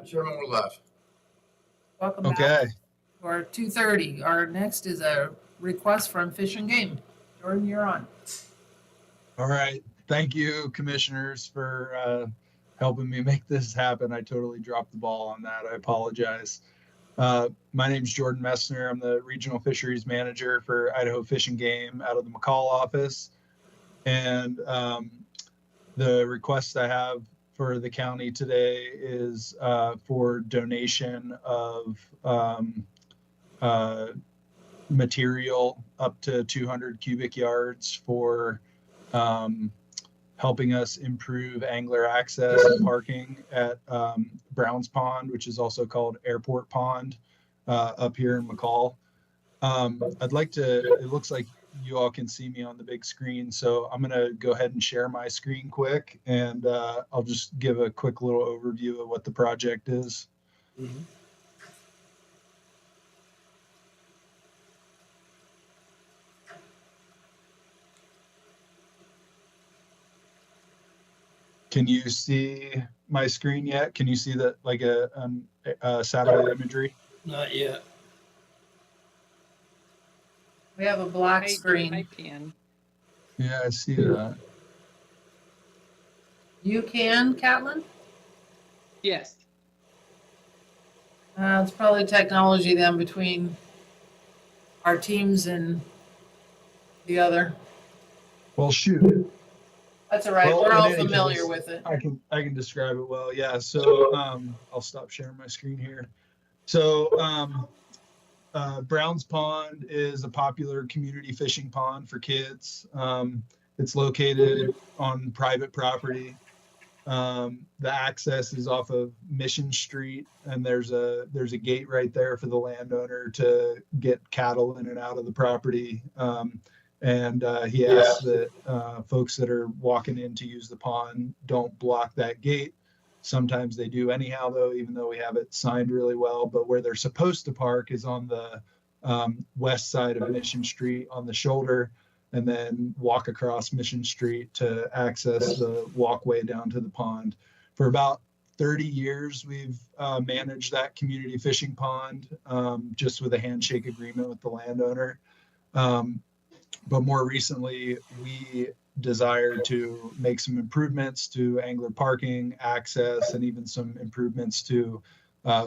Chairman, we're live. Welcome back Okay. to our 2:30. Our next is a request from Fish and Game. Jordan, you're on. All right. Thank you, commissioners, for helping me make this happen. I totally dropped the ball on that. I apologize. My name is Jordan Messner. I'm the regional fisheries manager for Idaho Fish and Game out of the McCall office. And the request I have for the county today is for donation of material up to 200 cubic yards for helping us improve angler access and parking at Browns Pond, which is also called Airport Pond, up here in McCall. I'd like to, it looks like you all can see me on the big screen, so I'm going to go ahead and share my screen quick, and I'll just give a quick little overview of what the project is. Mm-hmm. Can you see my screen yet? Can you see that, like a satellite imagery? Not yet. We have a black I screen. can. Yeah, I see that. You can, Catlin? Yes. It's probably technology then between our teams and the other. Well, shoot. That's all right. Well, We're in all any familiar case, with it. I can describe it well. Yeah. So I'll stop sharing my screen here. So Browns Pond is a popular community fishing pond for kids. It's located on private property. The access is off of Mission Street, and there's a gate right there for the landowner to get cattle in and out of the property. And he asks that folks that are walking in to use the pond don't block that gate. Sometimes they do anyhow, though, even though we have it signed really well. But where they're supposed to park is on the west side of Mission Street on the shoulder, and then walk across Mission Street to access the walkway down to the pond. For about 30 years, we've managed that community fishing pond just with a handshake agreement with the landowner. But more recently, we desired to make some improvements to angler parking, access, and even some improvements to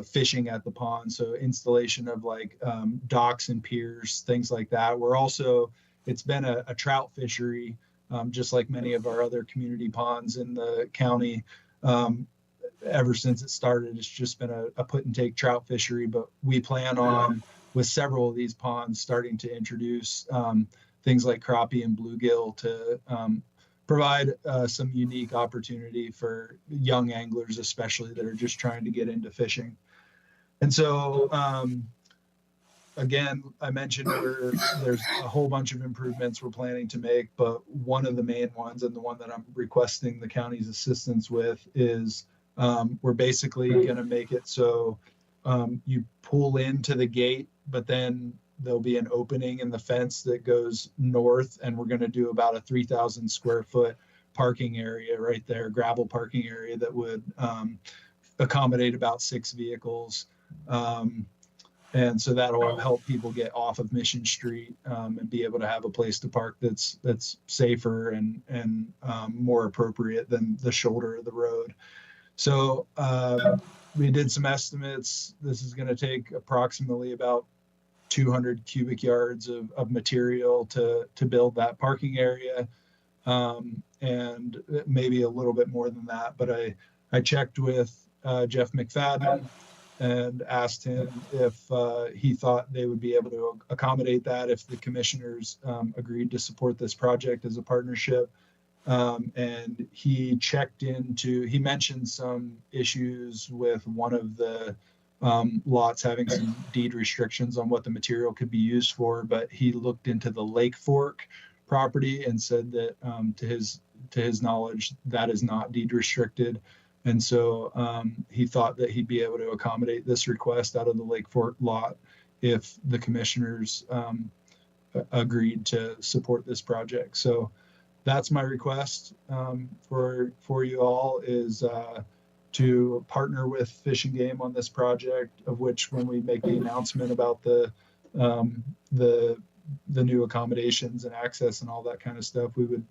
fishing at the pond. So installation of like docks and piers, things like that. We're also, it's been a trout fishery, just like many of our other community ponds in the county. Ever since it started, it's just been a put and take trout fishery, but we plan on, with several of these ponds, starting to introduce things like crappie and bluegill to provide some unique opportunity for young anglers, especially that are just trying to get into fishing. And so, again, I mentioned there's a whole bunch of improvements we're planning to make, but one of the main ones, and the one that I'm requesting the county's assistance with, is we're basically going to make it so you pull into the gate, but then there'll be an opening in the fence that goes north, and we're going to do about a 3,000 square foot parking area right there, gravel parking area that would accommodate about 6 vehicles. And so that'll help people get off of Mission Street and be able to have a place to park that's safer and more appropriate than the shoulder of the road. So we did some estimates. This is going to take approximately about 200 cubic yards of material to build that parking area, and maybe a little bit more than that. But I checked with Jeff McFadden and asked him if he thought they would be able to accommodate that if the commissioners agreed to support this project as a partnership. And he he mentioned some issues with one of the lots having some deed restrictions on what the material could be used for, but he looked into the Lake Fork property and said that to his knowledge, that is not deed restricted. And so he thought that he'd be able to accommodate this request out of the Lake Fork lot if the commissioners agreed to support this project. So that's my request for you all, is to partner with Fish and Game on this project, of which when we make the announcement about um, the new accommodations and access and all that kind of stuff, we would,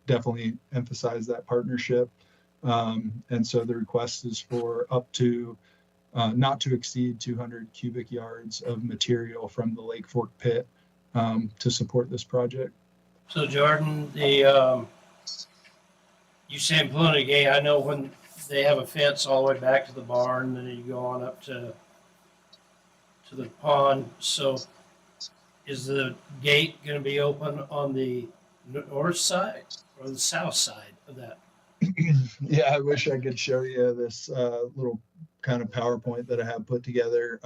definitely emphasize that partnership. And so the request is for up to not to exceed 200 cubic yards of material from the Lake Fork pit to support this project. So Jordan, you saying pulling a gate, I know when they have a fence all the way back to the barn, then you go on up to the pond. So is the gate going to be open on the north side or the south side of that? Yeah, I wish I could show you this little kind of PowerPoint that I have put together.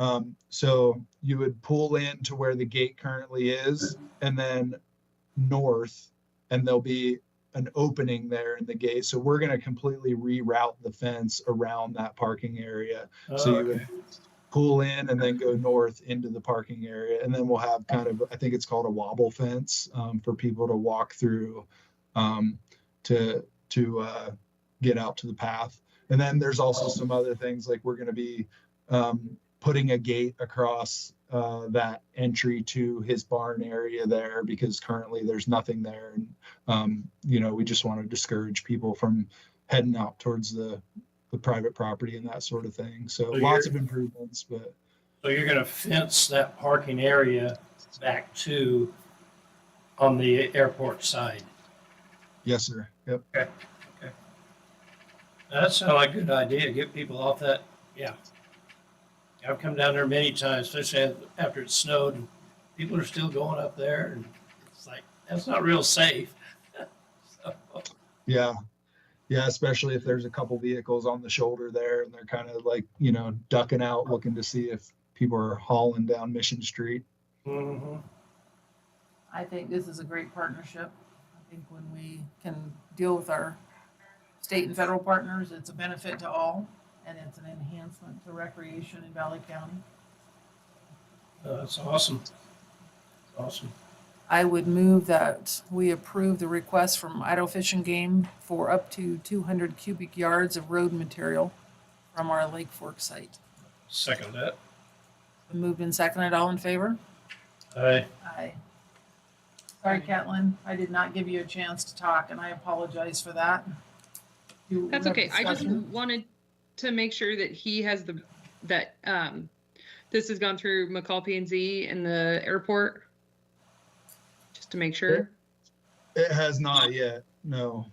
So you would pull in to where the gate currently is, and then north, and there'll be an opening there in the gate. So we're going to completely reroute the fence around that parking area. So you would pull in and then go north into the parking area, and then we'll have kind of, I think it's called a wobble fence for people to walk through to get out to the path. And then there's also some other things, like we're going to be putting a gate across that entry to his barn area there, because currently there's nothing there. And, we just want to discourage people from heading out towards the private property and that sort of thing. So lots of improvements, but. So you're going to fence that parking area back to on the airport side? Yes, sir. Yep. Okay. That sounds like a good idea. Get people off that. Yeah. I've come down there many times, especially after it snowed, and people are still going up there, and it's like, that's not real safe. So, Yeah. Yeah. Especially if there's a couple vehicles on the shoulder there and they're kind of like, ducking out, looking to see if people are hauling down Mission Street. mm-hmm. I think this is a great partnership. I think when we can deal with our state and federal partners, it's a benefit to all, and it's an enhancement to recreation in Valley County. That's awesome. Awesome. I would move that we approve the request from Idaho Fish and Game for up to 200 cubic yards of road material from our Lake Fork site. Second that. Moved and seconded, all in favor? Aye. Aye. Sorry, Catlin, I did not give you a chance to talk, and I apologize for that. That's okay. I just wanted to make sure that he has that this has gone through McCall P&Z and the airport, just to make sure. It has not yet. No.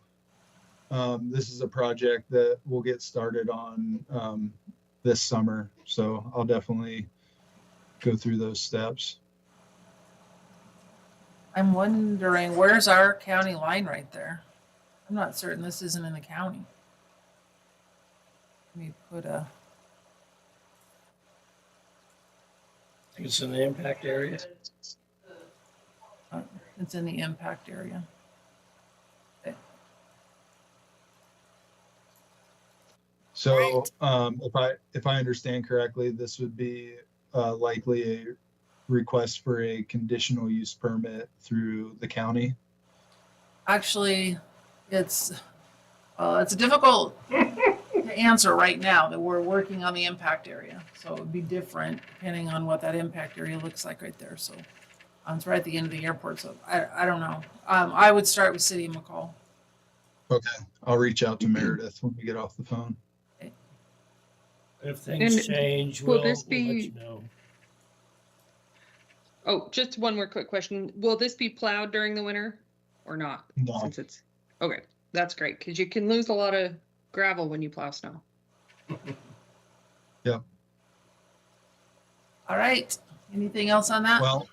This is a project that we'll get started on this summer. So I'll definitely go through those steps. I'm wondering, where's our county line right there? I'm not certain this isn't in the county. Let me put I think it's in the impact area. it's in the impact area. Okay. So if I understand correctly, this would be likely a request for a conditional use permit through the county. Actually, it's difficult to answer right now that we're working on the impact area. So it would be different depending on what that impact area looks like right there. So it's right at the end of the airport. So I don't know. I would start with City of McCall. Okay. I'll reach out to Meredith when we get off the phone. If things And change, will we'll this let be- you know. Oh, just one more quick question. Will this be plowed during the winter or not? No. Since it's okay, that's great, because you can lose a lot of gravel when you plow snow. Yep. All right. Anything else on that? Well,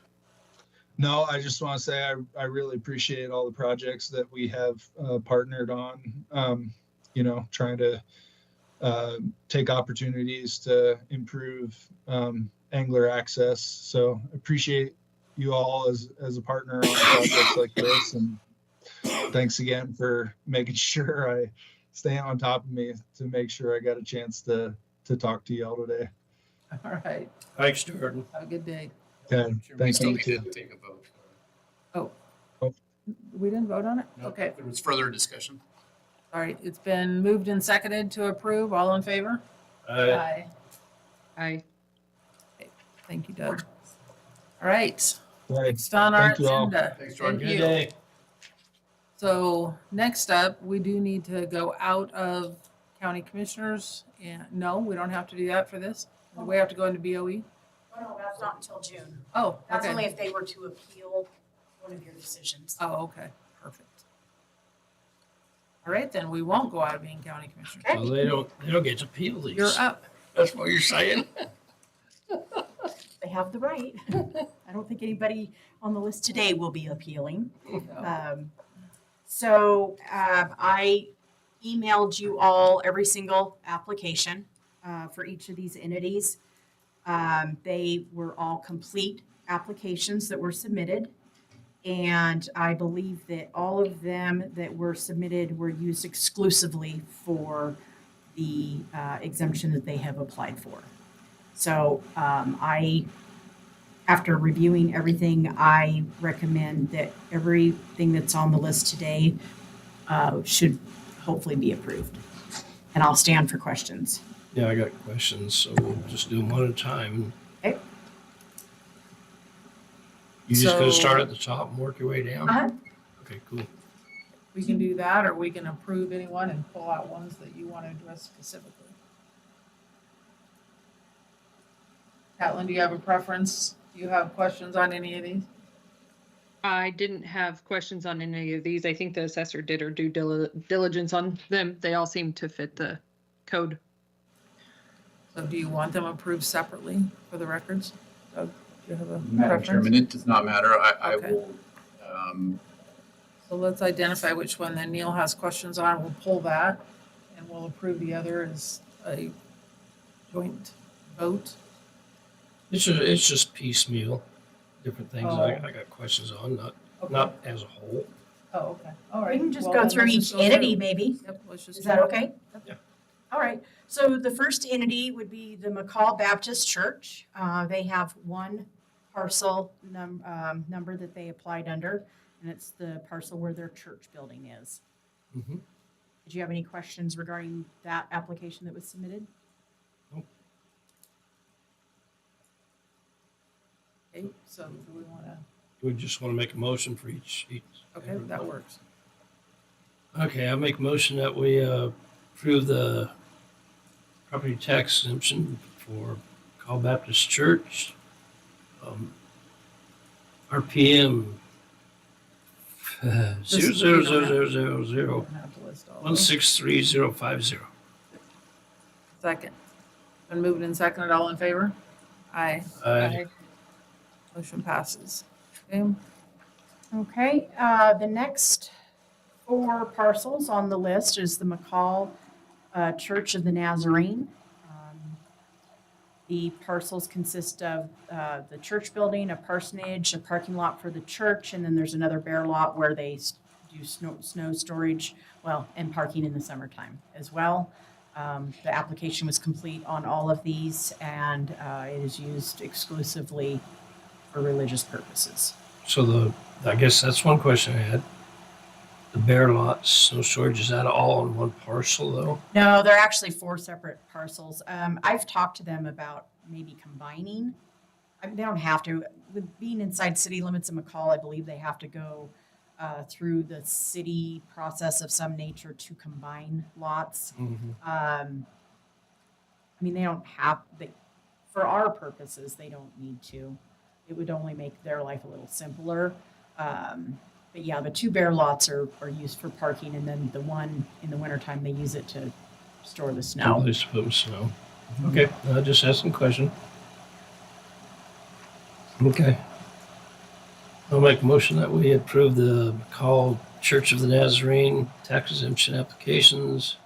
no, I just want to say I really appreciate all the projects that we have partnered on, trying to take opportunities to improve angler access. So appreciate you all as a partner on projects like this. And thanks again for making sure I stay on top of me to make sure I got a chance to talk to y'all today. All right. Thanks, Jordan. Have a good day. Okay. We Thank still you need too. to take a vote. Oh. Oh. We didn't vote on it? No, Okay. There was further discussion. Sorry, it's been moved and seconded to approve. All in favor? Aye. I Thank you, Doug. All right, Right. next on our Thank you all. agenda. Thanks, Jordan. Thank Good you. day. So next up, we do need to go out of county commissioners. And no, we don't have to do that for this. Do we have to go into BOE? Oh, no, that's not until June. Oh, That's only okay. if they were to appeal one of your decisions. Oh, okay, perfect. All right, then we won't go out of being county commissioners. Okay. So they don't get to appeal these. You're up. That's what you're saying? They have the right. I don't think anybody on the list today will be appealing. I emailed you all every single application for each of these entities. They were all complete applications that were submitted. And I believe that all of them that were submitted were used exclusively for the exemption that they have applied for. So after reviewing everything, I recommend that everything that's on the list today should hopefully be approved. And I'll stand for questions. Yeah, I got questions, so we'll just do them one at a time. Okay. You just gonna So- start at the top and work your way down? Uh-huh. Okay, cool. We can do that, or we can approve anyone and pull out ones that you want to address specifically. Catlin, do you have a preference? Do you have questions on any of these? I didn't have questions on any of these. I think the assessor did her due diligence on them. They all seem to fit the code. So do you want them approved separately for the records? Doug, do you have a Madam preference? Chairman, it does not matter. I Okay. will, So let's identify which one that Neil has questions on. We'll pull that and we'll approve the other as a joint vote. It's just piecemeal, different things Oh. I got questions on, not as a whole. Oh, okay. All right. We can just Well, go then through let's each just go entity through. maybe. Yep, let's just. Is do that it. okay? Yeah. All right. So the first entity would be the McCall Baptist Church. They have one parcel number that they applied under, and it's the parcel where their church building is. Mhm. Did you have any questions regarding that application that was submitted? Okay, so do we want to, We just want to make a motion for each. okay, that works. Okay, I make a motion that we approve the property tax exemption for Call Baptist Church. RPM Just- 00000 Don't have to list all of them. 163050. Second. Been moved and seconded, all in favor? Aye. Aye. Motion passes. Okay, Okay, the next 4 parcels on the list is the McCall Church of the Nazarene. The parcels consist of the church building, a parsonage, a parking lot for the church, and then there's another bare lot where they do snow storage, well, and parking in the summertime as well. The application was complete on all of these, and it is used exclusively for religious purposes. So I guess that's one question I had. The bare lots, no storage, is that all on one parcel though? No, they're actually 4 separate parcels. I've talked to them about maybe combining. I mean, they don't have to. With being inside city limits in McCall, I believe they have to go through the city process of some nature to combine lots. I mean, they don't have, for our purposes, they don't need to. It would only make their life a little simpler. But yeah, the 2 bare lots are used for parking, and then the one in the wintertime, they use it to store the No. snow. Place to put snow. Okay, I just asking a question. Okay. I'll make a motion that we approve the McCall Church of the Nazarene tax exemption applications.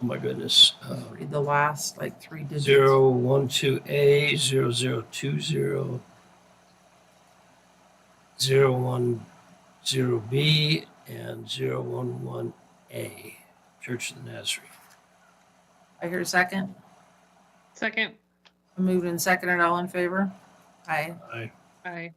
Oh my goodness. read the last like 3 digits. 012A, 0020, 010B, and 011A. Church of the Nazarene. I hear a second. Second. Moved and seconded, all in favor? Aye. Aye.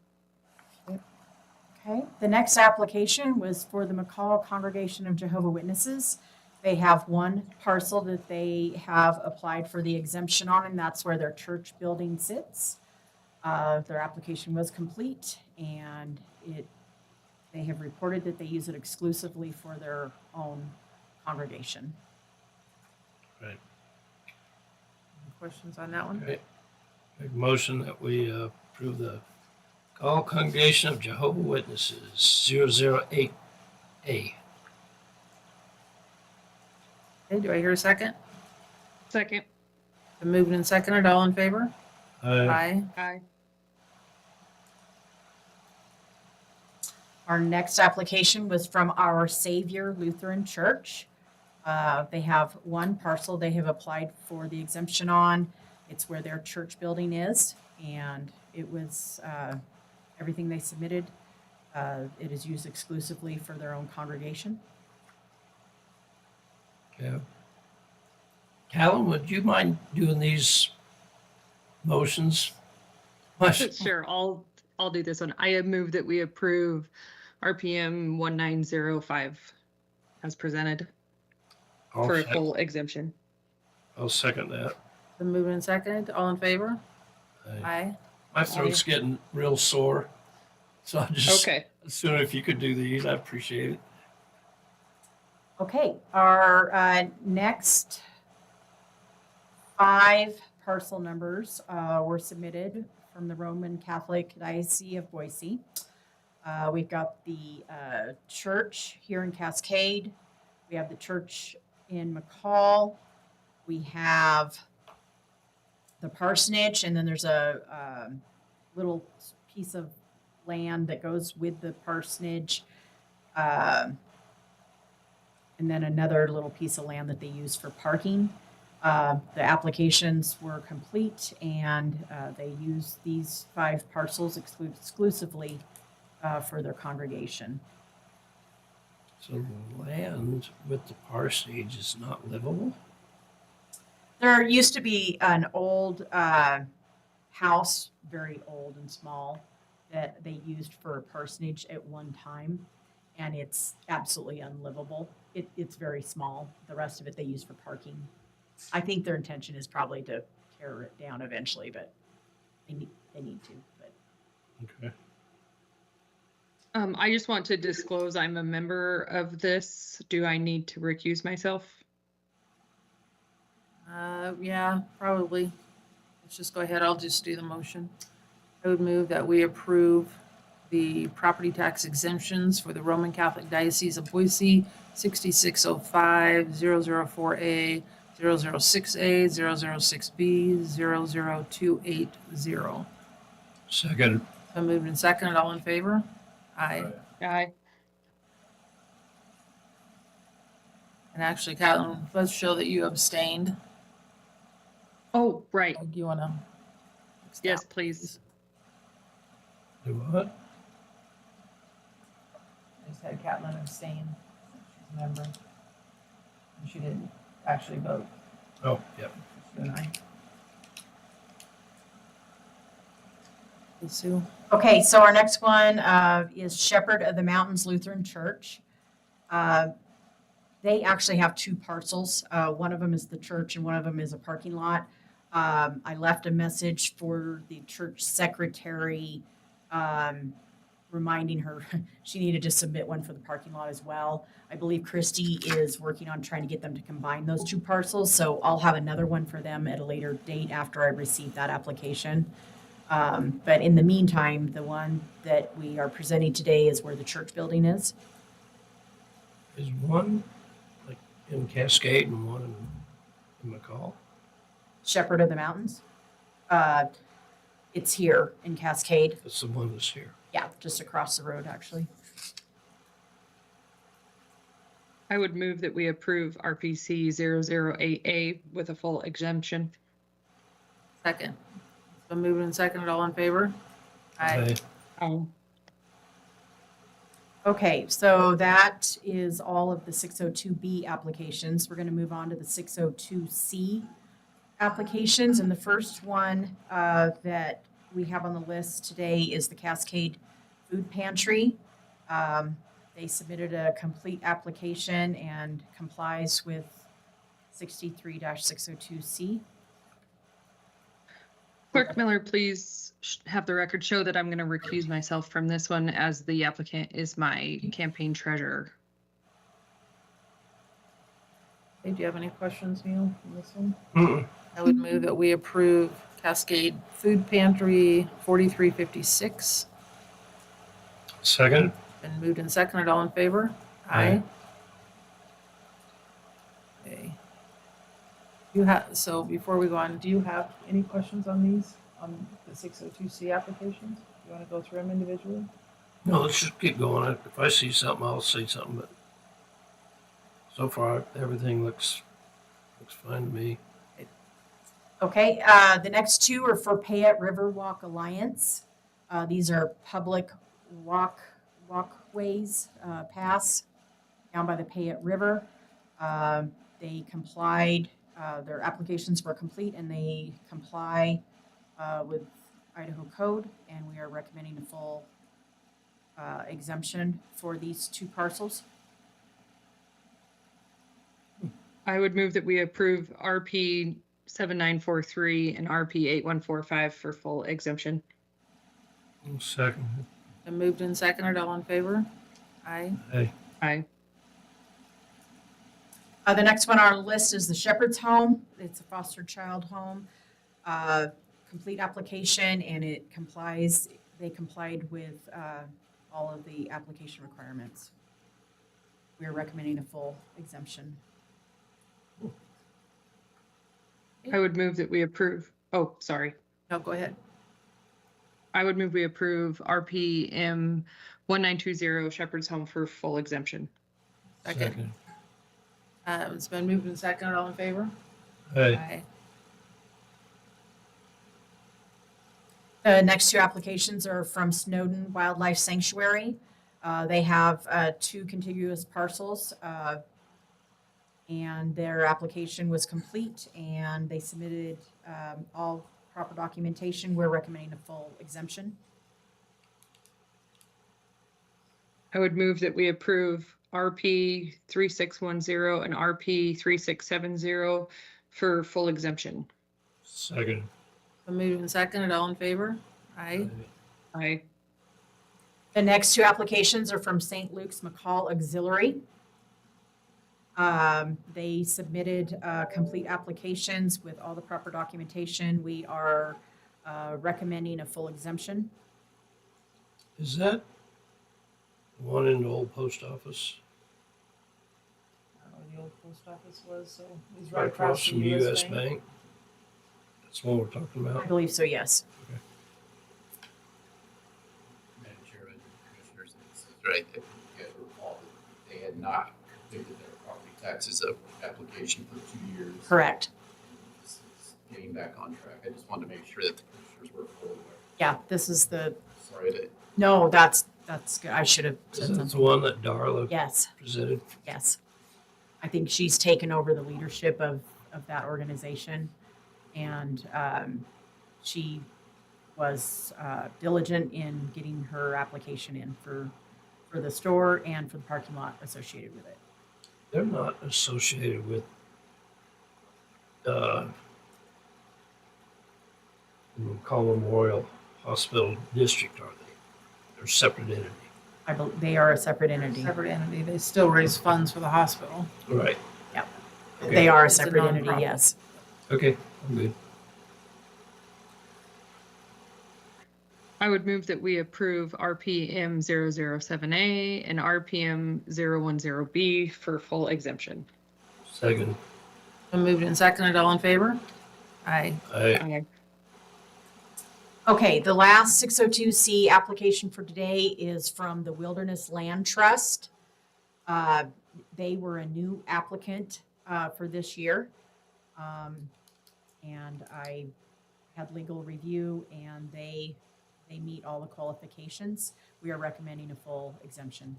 I Okay, the next application was for the McCall Congregation of Jehovah Witnesses. They have one parcel that they have applied for the exemption on, and that's where their church building sits. Their application was complete, and they have reported that they use it exclusively for their own congregation. Right. Any questions on that one? Okay. Make a motion that we approve the Call Congregation of Jehovah Witnesses 008A. Okay, do I hear a second? Second. Been moved and seconded, all in favor? Aye. Aye. Our next application was from Our Savior Lutheran Church. They have one parcel they have applied for the exemption on. It's where their church building is, and it was everything they submitted. It is used exclusively for their own congregation. Okay. Callum, would you mind doing these motions? Sure, I'll do this one. I have moved that we approve RPM 1905 as presented I'll for a sec- full exemption. I'll second that. Been moved and seconded, all in favor? Aye. Aye. My throat's getting real sore, so I just, Okay. sooner if you could do these, I appreciate it. Okay, our next 5 parcel numbers were submitted from the Roman Catholic Diocese of Boise. We've got the church here in Cascade. We have the church in McCall. We have the parsonage, and then there's a little piece of land that goes with the parsonage. And then another little piece of land that they use for parking. The applications were complete, and they use these 5 parcels exclusively for their congregation. So the land with the parsonage is not livable? There used to be an old house, very old and small, that they used for a parsonage at one time, and it's absolutely unlivable. It's very small. The rest of it they use for parking. I think their intention is probably to tear it down eventually, but they need to. But Okay. I just want to disclose I'm a member of this. Do I need to recuse myself? Yeah, probably. Let's just go ahead, I'll just do the motion. I would move that we approve the property tax exemptions for the Roman Catholic Diocese of Boise, 6605, 004A, 006A, 006B, 00280. Second. Been moved and seconded, all in favor? Aye. Aye. And actually, Caitlin, let's show that you abstained. Oh, right. Do you want to? Yes, please. Do what? I just had Caitlin abstain. She's a member. And she didn't actually vote. Oh, yep. Sue and I. Hey, Sue. okay, so our next one is Shepherd of the Mountains Lutheran Church. They actually have 2 parcels. One of them is the church, and one of them is a parking lot. I left a message for the church secretary, reminding her she needed to submit one for the parking lot as well. I believe Christy is working on trying to get them to combine those 2 parcels, so I'll have another one for them at a later date after I receive that application. But in the meantime, the one that we are presenting today is where the church building is. Is one like in Cascade and one in McCall? Shepherd of the Mountains. It's here in Cascade. That's the one that's here. Yeah, just across the road, actually. I would move that we approve RPC 008A with a full exemption. Second. It's been moved and seconded, all in favor? Aye. Oh, Okay, so that is all of the 602B applications. We're going to move on to the 602C applications. And the first one that we have on the list today is the Cascade Food Pantry. They submitted a complete application and complies with 63-602C. Clerk Miller, please have the record show that I'm going to recuse myself from this one as the applicant is my campaign treasurer. Hey, do you have any questions, Neil, on this one? Mm-mm. I would move that we approve Cascade Food Pantry 4356. Second? Been moved and seconded. All in favor? Aye. Okay. So before we go on, do you have any questions on these, on the 602C applications? You want to go through them individually? No, let's just keep going. If I see something, I'll say something, but so far, everything looks fine to me. Okay, the next two are for Payette Riverwalk Alliance. These are public walkways, paths down by the Payette River. They complied, their applications were complete and they comply with Idaho code, and we are recommending a full exemption for these two parcels. I would move that we approve RP 7943 and RP 8145 for full exemption. Second. Been moved and seconded. All in favor? Aye. Hey, Aye. The next one on our list is the Shepherd's Home. It's a foster child home. Complete application, and they complied with all of the application requirements. We are recommending a full exemption. I would move that we approve. Oh, sorry. No, go ahead. I would move we approve RPM 1920 Shepherd's Home for full exemption. Second. It's been moved and seconded. All in favor? Hey, Aye. The next two applications are from Snowden Wildlife Sanctuary. They have two contiguous parcels, and their application was complete, and they submitted all proper documentation. We're recommending a full exemption. I would move that we approve RP 3610 and RP 3670 for full exemption. second. Been moved and seconded. All in favor? Aye. Aye. The next two applications are from St. Luke's McCall Auxiliary. They submitted complete applications with all the proper documentation. We are recommending a full exemption. Is that the one in the old post office? I don't know where the old post office was, so he's Right across from US Bank. Bank? That's the one we're talking I about? believe so, yes. Madam Chairman, Commissioners, this is right, if you guys recall that they had not completed their property taxes application for 2 years. Correct. This is getting back on track. I just wanted to make sure that the Commissioners were fully aware. Yeah, this is the, Sorry that no, that's good. I should have Is said that the something. one that Darla Yes, presented? yes. I think she's taken over the leadership of that organization. And she was diligent in getting her application in for the store and for the parking lot associated with it. They're not associated with McCall Memorial Hospital District, are they? They're a separate entity. They are a separate entity. Separate entity. They still raise funds for the hospital. Right. Okay. They are a It's a separate entity, nonprofit. yes. Okay, I'm good. I would move that we approve RPM 007A and RPM 010B for full exemption. Second. Been moved and seconded. All in favor? Aye. I, Okay, the last 602C application for today is from the Wilderness Land Trust. They were a new applicant for this year. And I had legal review, and they meet all the qualifications. We are recommending a full exemption.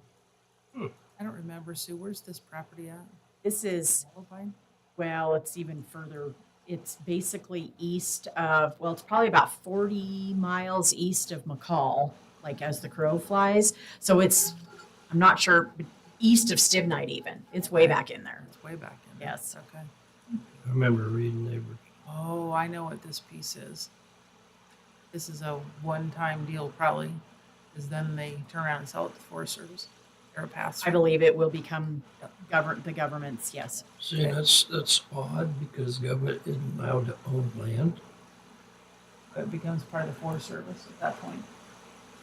I don't remember, Sue. Where's this property at? This is, Alpine? well, it's even further. It's basically east of, well, it's probably about 40 miles east of McCall, like as the crow flies. So it's I'm not sure, but east of Stibnite even. It's way back in there. It's way back in there. Yes. Okay. I remember reading they were, Oh, I know what this piece is. This is a one-time deal probably, because then they turn around and sell it to the Forest Service. They're a pass. I believe it will become the government's, yes. see, that's odd because government isn't allowed to own land. It becomes part of the Forest Service at that point.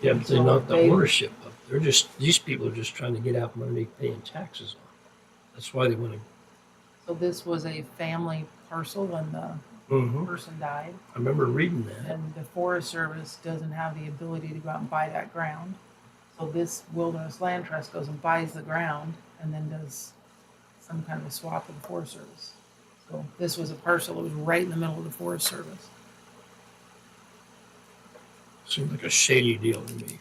Yeah, but they're So not the they- ownership of, they're just, these people are just trying to get out money paying taxes on. That's why they want to. So this was a family parcel when the Mm-hmm. person died, I remember reading that. and the Forest Service doesn't have the ability to go out and buy that ground. So this Wilderness Land Trust goes and buys the ground and then does some kind of a swap with the Forest Service. So this was a parcel that was right in the middle of the Forest Service. Seems like a shady deal to me.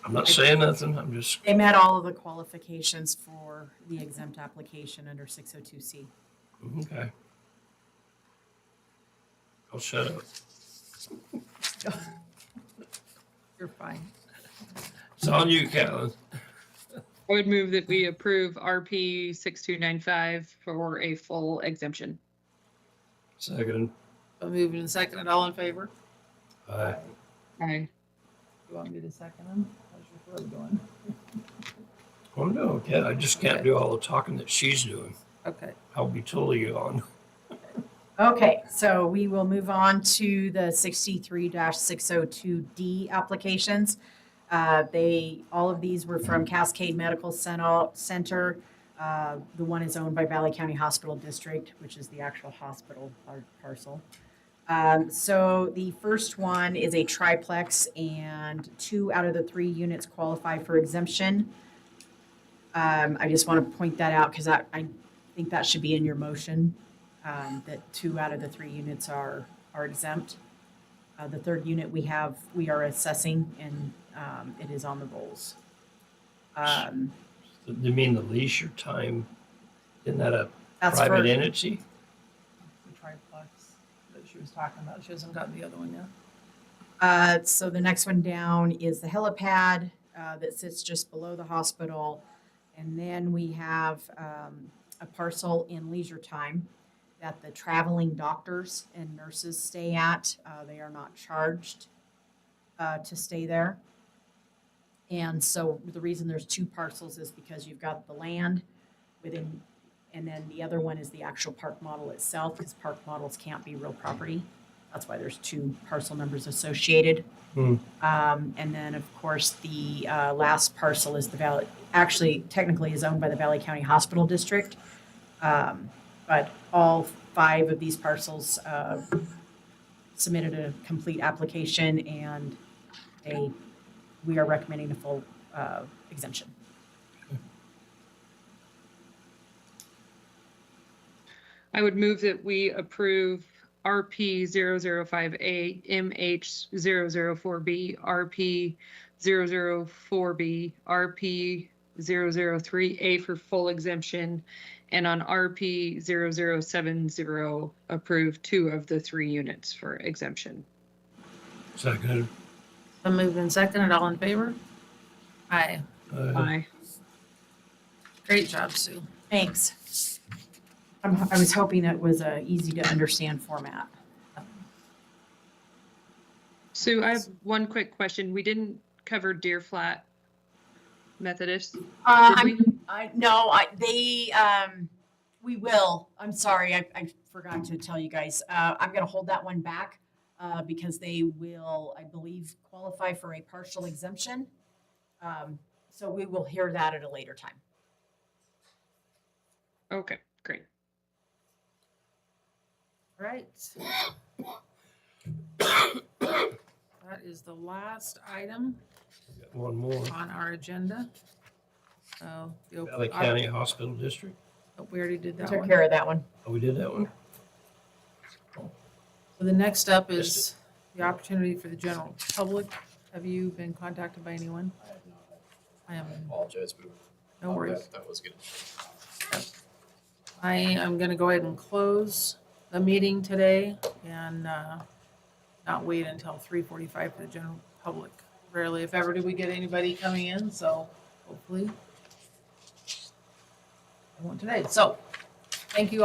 I'm not saying nothing, I'm just, They met all of the qualifications for the exempt application under 602C. okay. I'll shut up. You're fine. It's on you, Callan. I would move that we approve RP 6295 for a full exemption. Second. So moving and seconded, all in favor? Aye. Aye. You want me to second them? How's your throat going? Oh, no, okay, I just can't do all the talking that she's doing. Okay. I'll be totally on. Okay, so we will move on to the 63-602D applications. All of these were from Cascade Medical Center. The one is owned by Valley County Hospital District, which is the actual hospital parcel. So the first one is a triplex, and 2 out of the 3 units qualify for exemption. I just want to point that out because I think that should be in your motion. That 2 out of the 3 units are exempt. The third unit we are assessing, and it is on the rolls. You mean the leisure time? Isn't that a That's private for, entity? The triplex that she was talking about. She hasn't gotten the other one yet. so the next one down is the helipad that sits just below the hospital. And then we have a parcel in leisure time that the traveling doctors and nurses stay at. They are not charged to stay there. And so the reason there's 2 parcels is because you've got the land within, and then the other one is the actual park model itself, because park models can't be real property. That's why there's 2 parcel numbers associated. Hmm. And then, of course, the last parcel is the Valley, actually technically is owned by the Valley County Hospital District. But all 5 of these parcels submitted a complete application, and we are recommending a full exemption. I would move that we approve RP 005A, MH 004B, RP 004B, RP 003A for full exemption, and on RP 0070, approve 2 of the 3 units for exemption. Second. So moved and seconded, all in favor? Aye. Aye. Great job, Sue. Thanks. I was hoping it was a easy to understand format. Sue, I have one quick question. We didn't cover Deer Flat Methodist. Did we? We will. I'm sorry, I forgot to tell you guys. I'm gonna hold that one back because they will, I believe, qualify for a partial exemption. So we will hear that at a later time. Okay, great. All right. That is the last item Got one more. on our agenda. So the Valley County Hospital District. We already did We that took one. care of that one. Oh, we did that one? So the next up is the opportunity for the general public. Have you been contacted by anyone? I am, Apologize, but no worries. that was good. I am gonna go ahead and close the meeting today and not wait until 3:45 for the general public rarely, if ever, do we get anybody coming in, so hopefully. I won't today. So, thank you all.